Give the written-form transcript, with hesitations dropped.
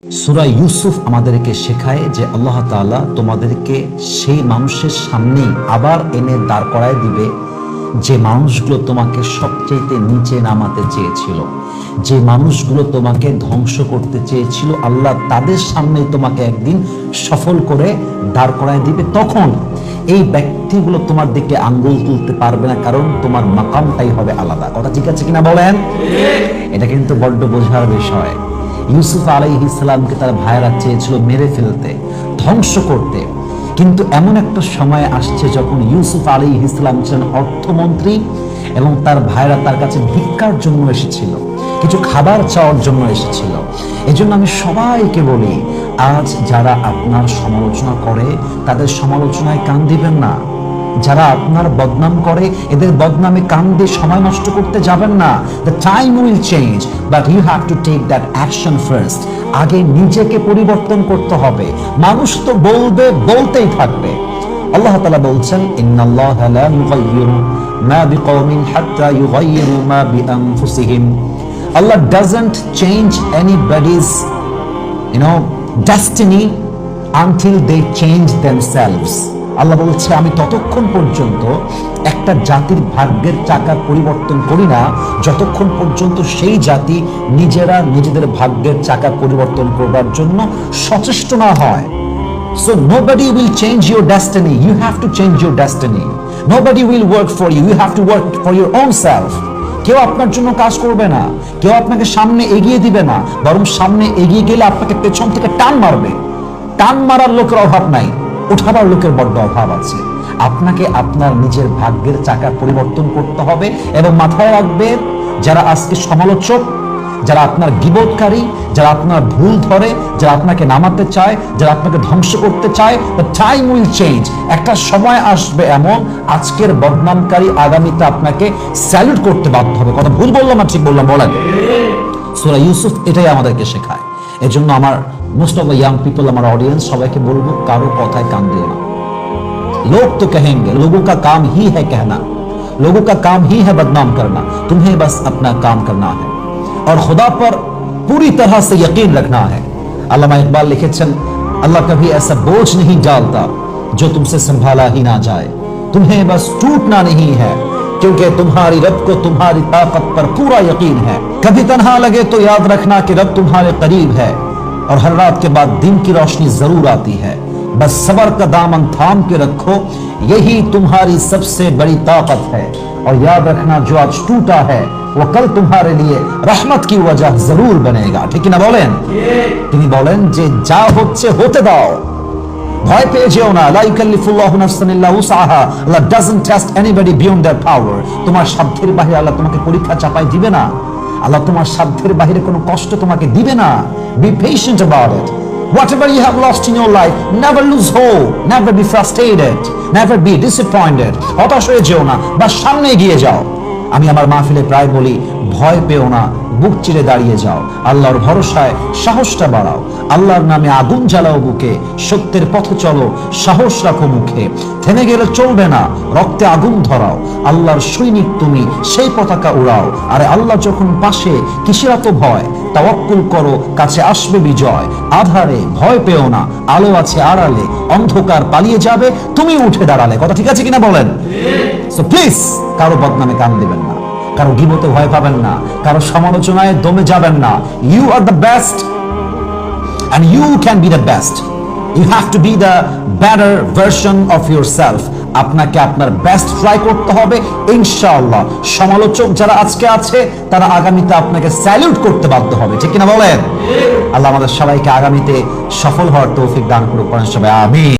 সূরা ইউসুফ আমাদেরকে শেখায় যে আল্লাহ তাআলা তোমাদেরকে সেই মানুষের সামনে আবার এনে দাঁড় করায় দিবে যে মানুষগুলো তোমাকে সবচেয়ে নিচে নামাতে চেয়েছিল, যে মানুষগুলো তোমাকে ধ্বংস করতে চেয়েছিল, আল্লাহ তাদের সামনে তোমাকে একদিন সফল করে দাঁড় করায় দিবে। তখন এই ব্যক্তিগুলো তোমার দিকে আঙ্গুল তুলতে পারবে না, কারণ তোমার মাকামটাই হবে আলাদা। কথা ঠিক আছে কিনা বলেন? এটা কিন্তু বড্ড বোঝার বিষয়। ইউসুফ আলাইহিস সালামকে তার ভাইরা চেয়েছিল মেরে ফেলতে, ধ্বংস করতে, কিন্তু এমন একটা সময় আসছে যখন ইউসুফ আলাইহিস সালাম ছিলেন অর্থমন্ত্রী এবং তার ভাইরা তার কাছে ভিক্ষার জন্য এসেছিল, কিছু খাবার চাওয়ার জন্য এসেছিল। এজন্য আমি সবাইকে বলি, আজ যারা আপনার সমালোচনা করে তাদের সমালোচনায় কান দিবেন না। যারা আপনার বদনাম করে এদের বদনামে কান দিয়ে সময় নষ্ট করতে যাবেন না। The time will change, but you have to take that action first. আগে নিজেকে পরিবর্তন করতে হবে। মানুষ তো বলবে, বলতেই থাকবে। আল্লাহ তাআলা বলছেন, ইন্নাল্লাহা লা ইউগাইয়িরু মা বিকওমিন হাত্তা ইউগাইয়িরু মা বিআনফুসিহিম। Allah doesn't change anybody's destiny until they change themselves. আল্লাহ বলছে, আমি ততক্ষণ পর্যন্ত একটা জাতির ভাগ্যের চাকা পরিবর্তন করি না যতক্ষণ পর্যন্ত সেই জাতি নিজেরা নিজেদের ভাগ্যের চাকা পরিবর্তন করবার জন্য সচেষ্ট না হয়। So nobody will change your destiny. You have to change your destiny. Nobody will work for you. You have to work for your own self. কেউ আপনার জন্য কাজ করবে না, কেউ আপনাকে সামনে এগিয়ে দিবে না, বরং সামনে এগিয়ে গেলে আপনাকে পেছন থেকে টান মারবে। টান মারার লোকের অভাব নাই, উঠাবার লোকের বড্ড অভাব আছে। আপনাকে আপনার নিজের ভাগ্যের চাকা পরিবর্তন করতে হবে। এবং মাথায় রাখবেন, যারা আজকে সমালোচক, যারা আপনার গীবতকারী, যারা আপনার ভুল ধরে, যারা আপনাকে নামাতে চায়, যারা আপনাকে ধ্বংস করতে চায়, the time will change. একটা সময় আসবে এমন, আজকের বদনামকারী আগামীতে আপনাকে স্যালুট করতে বাধ্য হবে। কথা ভুল বললাম না ঠিক বললাম? বলেন। সূরা ইউসুফ এটাই আমাদেরকে শেখায়। এজন্য আমার most of the young people, আমার অডিয়েন্স, সবাইকে বলবো, কারো কথায় কান দিও না। लोग तो कहेंगे, लोगों का काम ही है कहना, लोगों का काम ही है बदनाम करना, तुम्हें बस अपना काम करना है और खुदा पर पूरी तरह से यकीन रखना है। अल्लामा इकबाल लिखेছেন, अल्लाह कभी ऐसा बोझ नहीं डालता जो तुमसे संभाला ही ना जाए, तुम्हें बस टूटना नहीं है क्योंकि तुम्हारी रब को तुम्हारी ताकत पर पूरा यकीन है। कभी तन्हा लगे तो याद रखना कि रब तुम्हारे करीब है और हर रात के बाद दिन की रोशनी जरूर आती है। बस सबर का दामन थाम के रखो, यही तुम्हारी सबसे बड़ी ताकत है। और याद रखना, जो आज टूटा है वो कल तुम्हारे लिए रहमत की वजह जरूर बनेगा। ठीक ना बोलें? তিনি বলেন যে যা হচ্ছে হতে দাও, ভয় পেয়ে যেও না। লা ইউকাল্লিফুল্লাহু নাফসান ইল্লা উসআহা। আল্লাহ doesn't test anybody beyond their power. তোমার সাধ্যের বাইরে আল্লাহ তোমাকে পরীক্ষা চাপায় দিবে না। আল্লাহ তোমার সাধ্যের বাইরে কোনো কষ্ট তোমাকে দিবে না। Be patient about it. Whatever you have lost in your life, never lose hope, never be frustrated, never be disappointed. হতাশ হয়ে যেও না, বা সামনে এগিয়ে যাও। আমি আমার মাহফিলে প্রায় বলি, ভয় পেও না, বুক চিরে দাঁড়িয়ে যাও, আল্লাহর ভরসায় সাহসটা বাড়াও, আল্লাহর নামে আগুন জ্বালাও বুকে, সত্যের পথে চলো, সাহস রাখো মুখে, থেমে গেলে চলবে না, রক্তে আগুন ধরাও, আল্লাহর সৈনিক তুমি, সেই পতাকা উড়াও। আরে আল্লাহ যখন পাশে, কিসের এত ভয়? তাওয়াক্কুল করো, কাছে আসবে বিজয়। আধারে ভয় পেও না, আলো আছে আড়ালে, অন্ধকার পালিয়ে যাবে তুমি উঠে দাঁড়ালে। কথা ঠিক আছে কিনা বলেন? সো প্লিজ, কারো বদনামে কান দিবেন না, কারো গীবতে ভয় পাবেন না, কারো সমালোচনায় দমে যাবেন না। You are the best and you can be the best. You have to be the better version of yourself. আপনাকে আপনার বেস্ট ট্রাই করতে হবে। ইনশাআল্লাহ সমালোচক যারা আজকে আছে তারা আগামীতে আপনাকে স্যালুট করতে বাধ্য হবে। ঠিক কিনা বলেন? আল্লাহ আমাদের সবাইকে আগামীতে সফল হওয়ার তৌফিক দান করুক। সবাই আমিন।